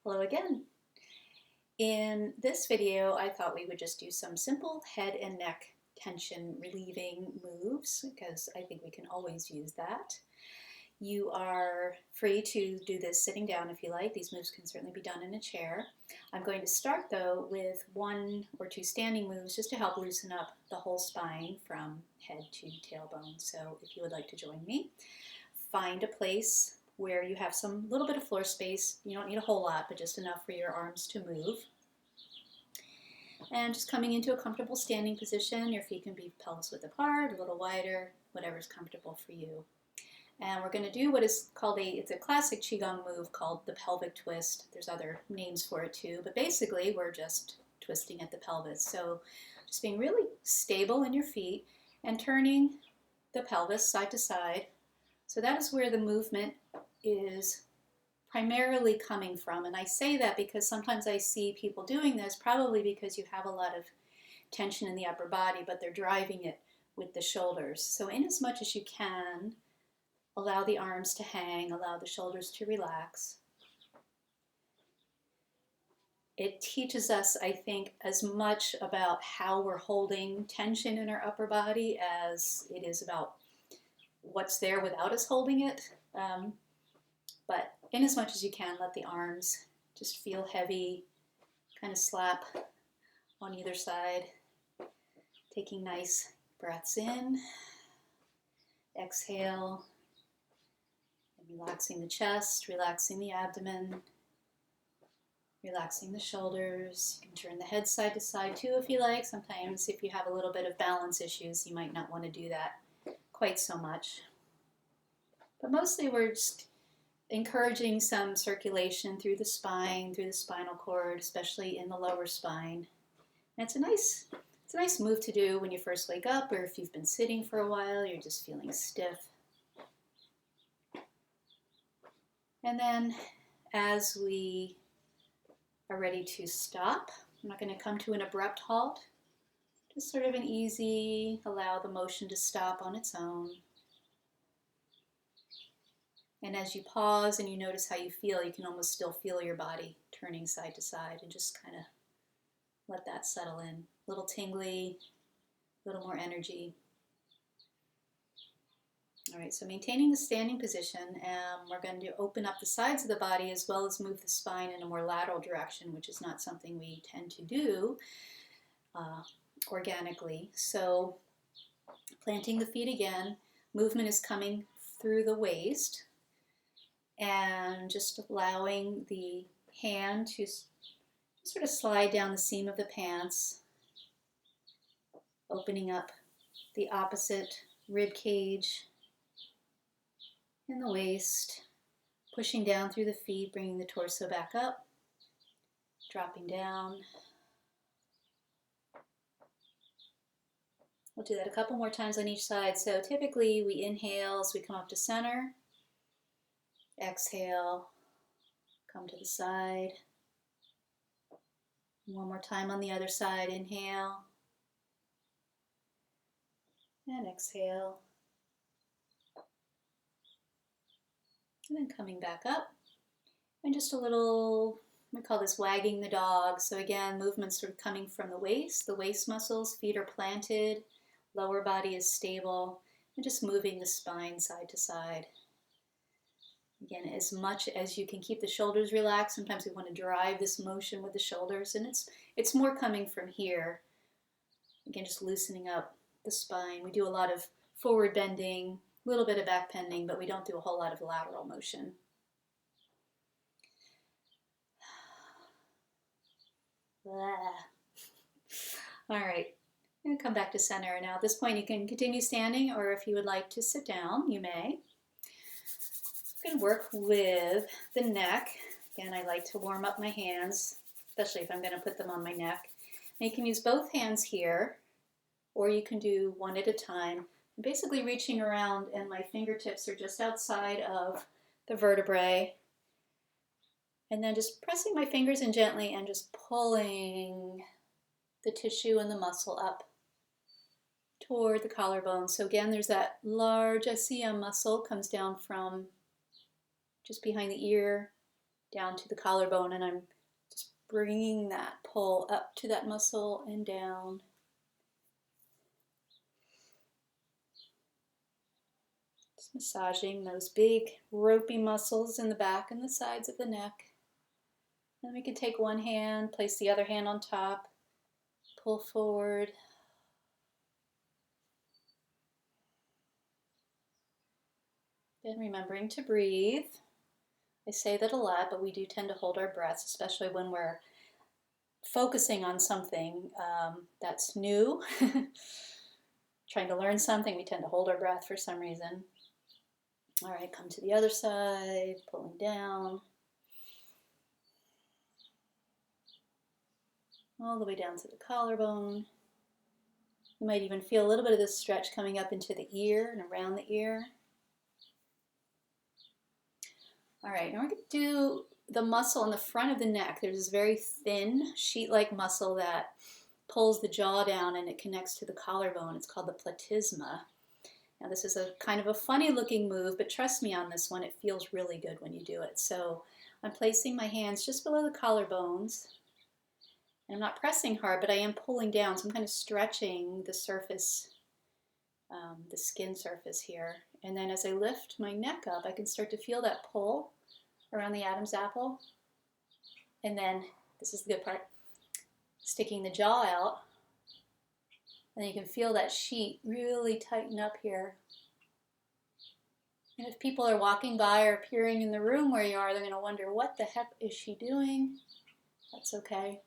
Hello again. In this video, I thought we would just do some simple head and neck tension relieving moves because I think we can always use that. You are free to do this sitting down if you like. These moves can certainly be done in a chair. I'm going to start though with one or two standing moves just to help loosen up the whole spine from head to tailbone. So if you would like to join me, find a place where you have some little bit of floor space. You don't need a whole lot, but just enough for your arms to move. And just coming into a comfortable standing position. Your feet can be pelvis width apart, a little wider, whatever's comfortable for you. And we're going to do what is called it's a classic Qigong move called the pelvic twist. There's other names for it too, but basically we're just twisting at the pelvis. So just being really stable in your feet and turning the pelvis side to side. So that is where the movement is primarily coming from. And I say that because sometimes I see people doing this probably because you have a lot of tension in the upper body, but they're driving it with the shoulders. So in as much as you can, allow the arms to hang, allow the shoulders to relax. It teaches us, I think, as much about how we're holding tension in our upper body as it is about what's there without us holding it. But in as much as you can, let the arms just feel heavy, kind of slap on either side. Taking nice breaths in, exhale, and relaxing the chest, relaxing the abdomen, relaxing the shoulders. You can turn the head side to side too if you like. Sometimes if you have a little bit of balance issues, you might not want to do that quite so much. But mostly we're just encouraging some circulation through the spine, through the spinal cord, especially in the lower spine. And it's a nice move to do when you first wake up, or if you've been sitting for a while, you're just feeling stiff. And then as we are ready to stop, I'm not going to come to an abrupt halt, just sort of an easy, allow the motion to stop on its own. And as you pause and you notice how you feel, you can almost still feel your body turning side to side, and just kind of let that settle in. A little tingly, a little more energy. All right, so maintaining the standing position, we're going to open up the sides of the body as well as move the spine in a more lateral direction, which is not something we tend to do organically. So planting the feet again, movement is coming through the waist, and just allowing the hand to sort of slide down the seam of the pants, opening up the opposite rib cage in the waist, pushing down through the feet, bringing the torso back up, dropping down. We'll do that a couple more times on each side. So typically we inhale as we come up to center, exhale, come to the side. One more time on the other side, inhale, and exhale. And then coming back up, and just a little, we call this wagging the dog. So again, movements sort of coming from the waist muscles, feet are planted, lower body is stable, and just moving the spine side to side. Again, as much as you can keep the shoulders relaxed. Sometimes we want to drive this motion with the shoulders, and it's more coming from here. Again, just loosening up the spine. We do a lot of forward bending, a little bit of back bending, but we don't do a whole lot of lateral motion. All right, I'm going to come back to center. Now at this point you can continue standing, or if you would like to sit down, you may. I'm going to work with the neck. Again, I like to warm up my hands, especially if I'm going to put them on my neck. And you can use both hands here, or you can do one at a time. I'm basically reaching around, and my fingertips are just outside of the vertebrae. And then just pressing my fingers in gently and just pulling the tissue and the muscle up toward the collarbone. So again, there's that large SCM muscle, comes down from just behind the ear, down to the collarbone, and I'm just bringing that pull up to that muscle and down. Just massaging those big ropey muscles in the back and the sides of the neck. Then we can take one hand, place the other hand on top, pull forward. Then remembering to breathe. I say that a lot, but we do tend to hold our breaths, especially when we're focusing on something that's new. Trying to learn something, we tend to hold our breath for some reason. All right, come to the other side, pulling down. All the way down to the collarbone. You might even feel a little bit of this stretch coming up into the ear and around the ear. All right, now we're going to do the muscle in the front of the neck. There's this very thin sheet-like muscle that pulls the jaw down and it connects to the collarbone. It's called the platysma. Now this is a kind of a funny looking move, but trust me on this one, it feels really good when you do it. So I'm placing my hands just below the collarbones. And I'm not pressing hard, but I am pulling down, so I'm kind of stretching the surface, the skin surface here. And then as I lift my neck up, I can start to feel that pull around the Adam's apple. And then, this is the good part, sticking the jaw out. And you can feel that sheet really tighten up here. And if people are walking by or appearing in the room where you are, they're going to wonder, what the heck is she doing? That's okay.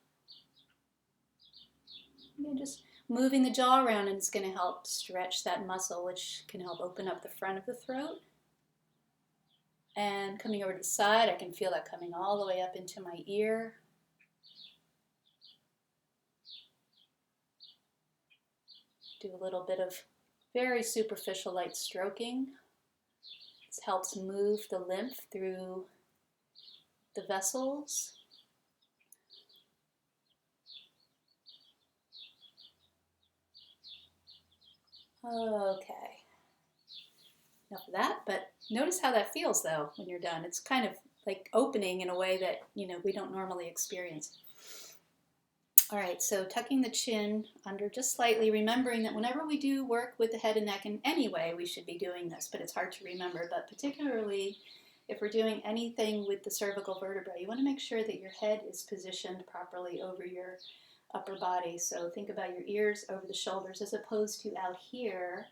Again, just moving the jaw around, and it's going to help stretch that muscle, which can help open up the front of the throat. And coming over to the side, I can feel that coming all the way up into my ear. Do a little bit of very superficial light stroking. This helps move the lymph through the vessels. Okay. Enough of that, but notice how that feels though when you're done. It's kind of like opening in a way that, we don't normally experience. All right, so tucking the chin under just slightly, remembering that whenever we do work with the head and neck in any way, we should be doing this, but it's hard to remember. But particularly if we're doing anything with the cervical vertebrae, you want to make sure that your head is positioned properly over your upper body. So think about your ears over the shoulders as opposed to out here,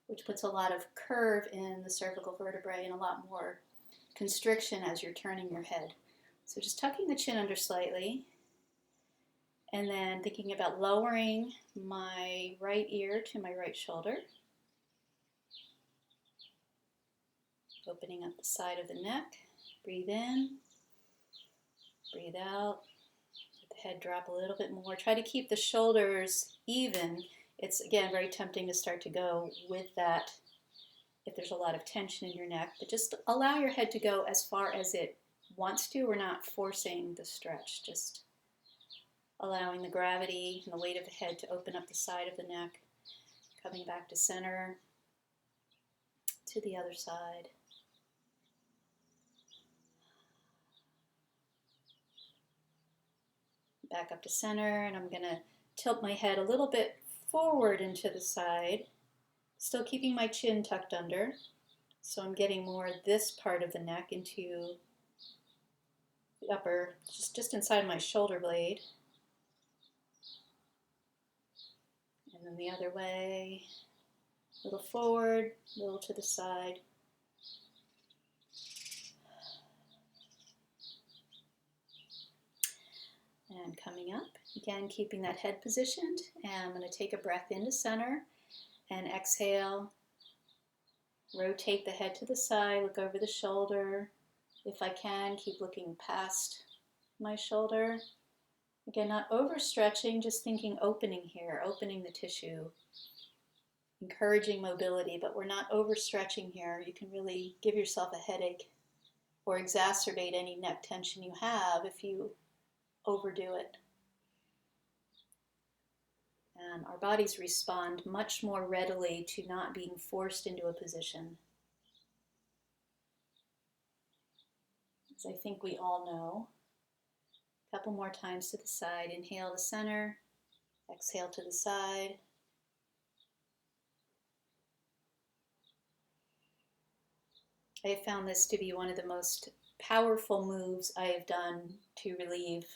which puts a lot of curve in the cervical vertebrae and a lot more constriction as you're turning your head. So just tucking the chin under slightly, and then thinking about lowering my right ear to my right shoulder. Opening up the side of the neck. Breathe in, breathe out. Let the head drop a little bit more. Try to keep the shoulders even. It's, again, very tempting to start to go with that if there's a lot of tension in your neck, but just allow your head to go as far as it wants to. We're not forcing the stretch, just allowing the gravity and the weight of the head to open up the side of the neck, coming back to center, to the other side. Back up to center, and I'm going to tilt my head a little bit forward and to the side, still keeping my chin tucked under. So I'm getting more of this part of the neck into the upper, just inside my shoulder blade. And then the other way, a little forward, a little to the side. And coming up, again, keeping that head positioned. And I'm going to take a breath into center and exhale. Rotate the head to the side, look over the shoulder. If I can, keep looking past my shoulder. Again, not overstretching, just thinking opening here, opening the tissue, encouraging mobility, but we're not overstretching here. You can really give yourself a headache or exacerbate any neck tension you have if you overdo it. And our bodies respond much more readily to not being forced into a position. as I think we all know. A couple more times to the side. Inhale to center, exhale to the side. I have found this to be one of the most powerful moves I have done to relieve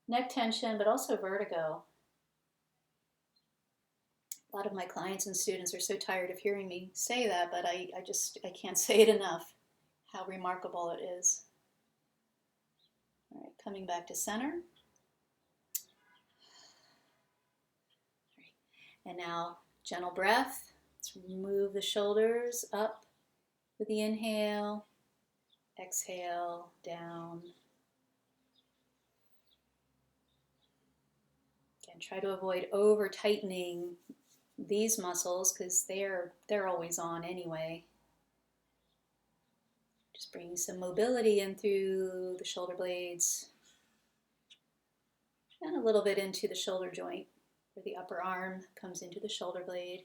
neck tension, but also vertigo. A lot of my clients and students are so tired of hearing me say that, but I can't say it enough, how remarkable it is. All right, coming back to center. All right. And now, gentle breath. Let's move the shoulders up with the inhale, exhale, down. Again, try to avoid over tightening these muscles because they're always on anyway. Just bringing some mobility in through the shoulder blades and a little bit into the shoulder joint where the upper arm comes into the shoulder blade.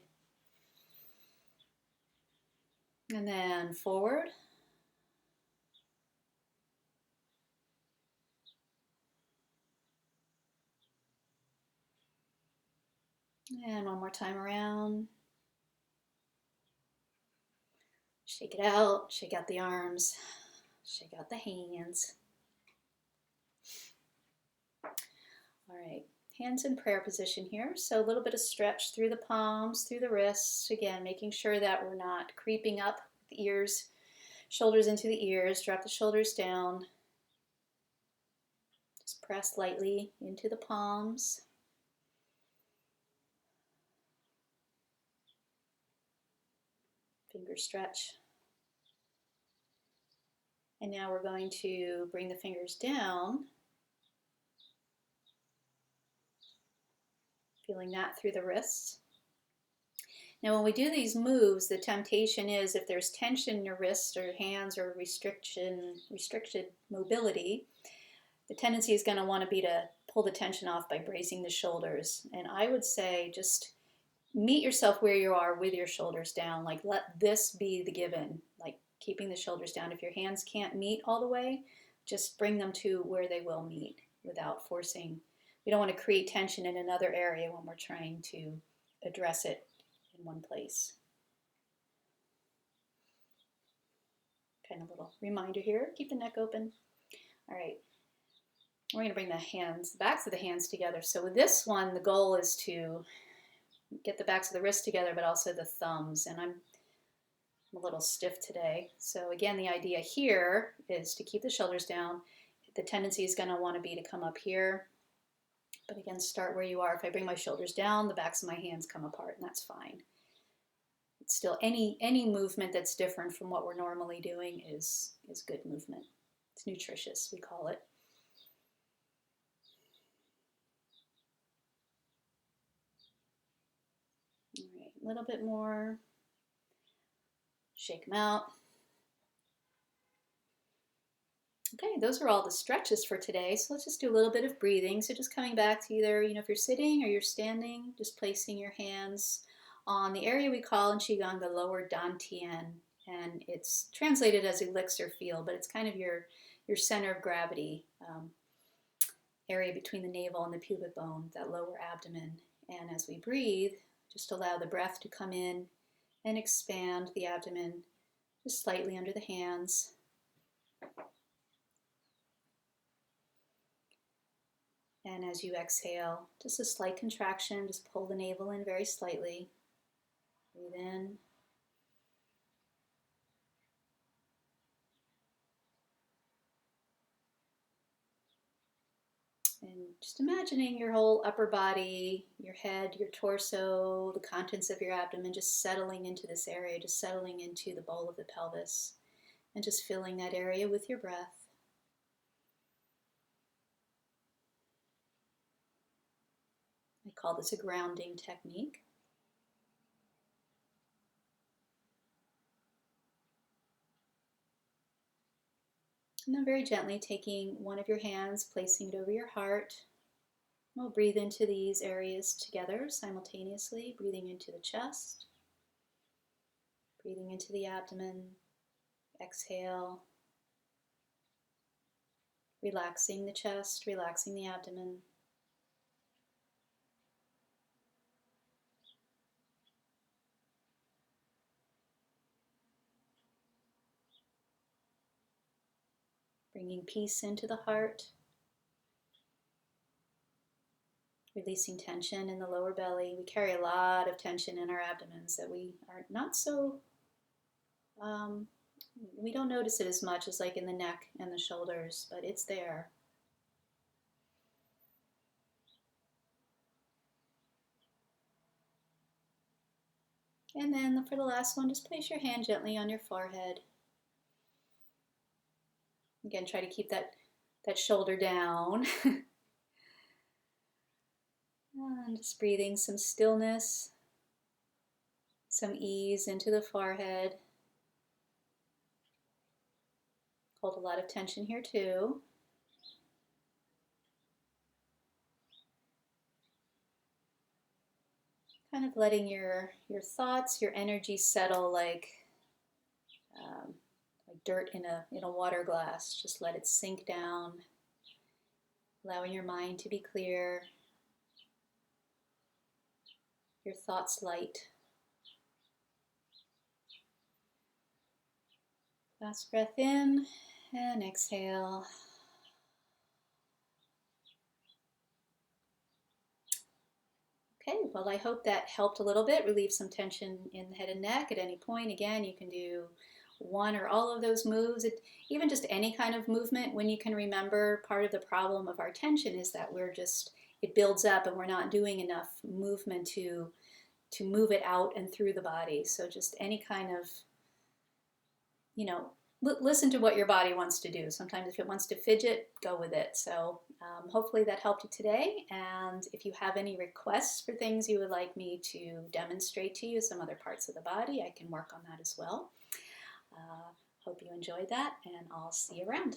And then forward. And one more time around. Shake it out, shake out the arms, shake out the hands. All right, hands in prayer position here. So a little bit of stretch through the palms, through the wrists. Again, making sure that we're not creeping up the ears, shoulders into the ears. Drop the shoulders down. Just press lightly into the palms. Finger stretch. And now we're going to bring the fingers down, feeling that through the wrists. Now when we do these moves, the temptation is if there's tension in your wrists or hands or restricted mobility, the tendency is going to want to be to pull the tension off by bracing the shoulders. And I would say just meet yourself where you are with your shoulders down. Like let this be the given, like keeping the shoulders down. If your hands can't meet all the way, just bring them to where they will meet without forcing. We don't want to create tension in another area when we're trying to address it in one place. Kind of little reminder here, keep the neck open. All right, we're going to bring the backs of the hands together. So with this one, the goal is to get the backs of the wrists together, but also the thumbs. And I'm a little stiff today. So again, the idea here is to keep the shoulders down. The tendency is going to want to be to come up here. But again, start where you are. If I bring my shoulders down, the backs of my hands come apart, and that's fine. It's still any movement that's different from what we're normally doing is good movement. It's nutritious, we call it. All right, a little bit more. Shake them out. Okay, those are all the stretches for today. So let's just do a little bit of breathing. So just coming back to either, if you're sitting or you're standing, just placing your hands on the area we call in Qigong the lower dantian. And it's translated as elixir field, but it's kind of your center of gravity, area between the navel and the pubic bone, that lower abdomen. And as we breathe, just allow the breath to come in and expand the abdomen just slightly under the hands. And as you exhale, just a slight contraction, just pull the navel in very slightly. Breathe in. And just imagining your whole upper body, your head, your torso, the contents of your abdomen just settling into this area, just settling into the bowl of the pelvis, and just filling that area with your breath. I call this a grounding technique. And then very gently taking one of your hands, placing it over your heart. We'll breathe into these areas together simultaneously, breathing into the chest, breathing into the abdomen. Exhale, Relaxing the chest, relaxing the abdomen. Bringing peace into the heart. Releasing tension in the lower belly. We carry a lot of tension in our abdomens that we are not so, we don't notice it as much as like in the neck and the shoulders, but it's there. And then for the last one, just place your hand gently on your forehead. Again, try to keep that shoulder down. And just breathing some stillness, some ease into the forehead. Hold a lot of tension here too. Kind of letting your thoughts, your energy settle like dirt in a water glass. Just let it sink down, allowing your mind to be clear, your thoughts light. Last breath in and exhale. Okay, well, I hope that helped a little bit, relieve some tension in the head and neck at any point. Again, you can do one or all of those moves, even just any kind of movement. When you can remember, part of the problem of our tension is that it builds up and we're not doing enough movement to move it out and through the body. So just any kind of, listen to what your body wants to do. Sometimes if it wants to fidget, go with it. So hopefully that helped you today. And if you have any requests for things you would like me to demonstrate to you, some other parts of the body, I can work on that as well. Hope you enjoyed that, and I'll see you around.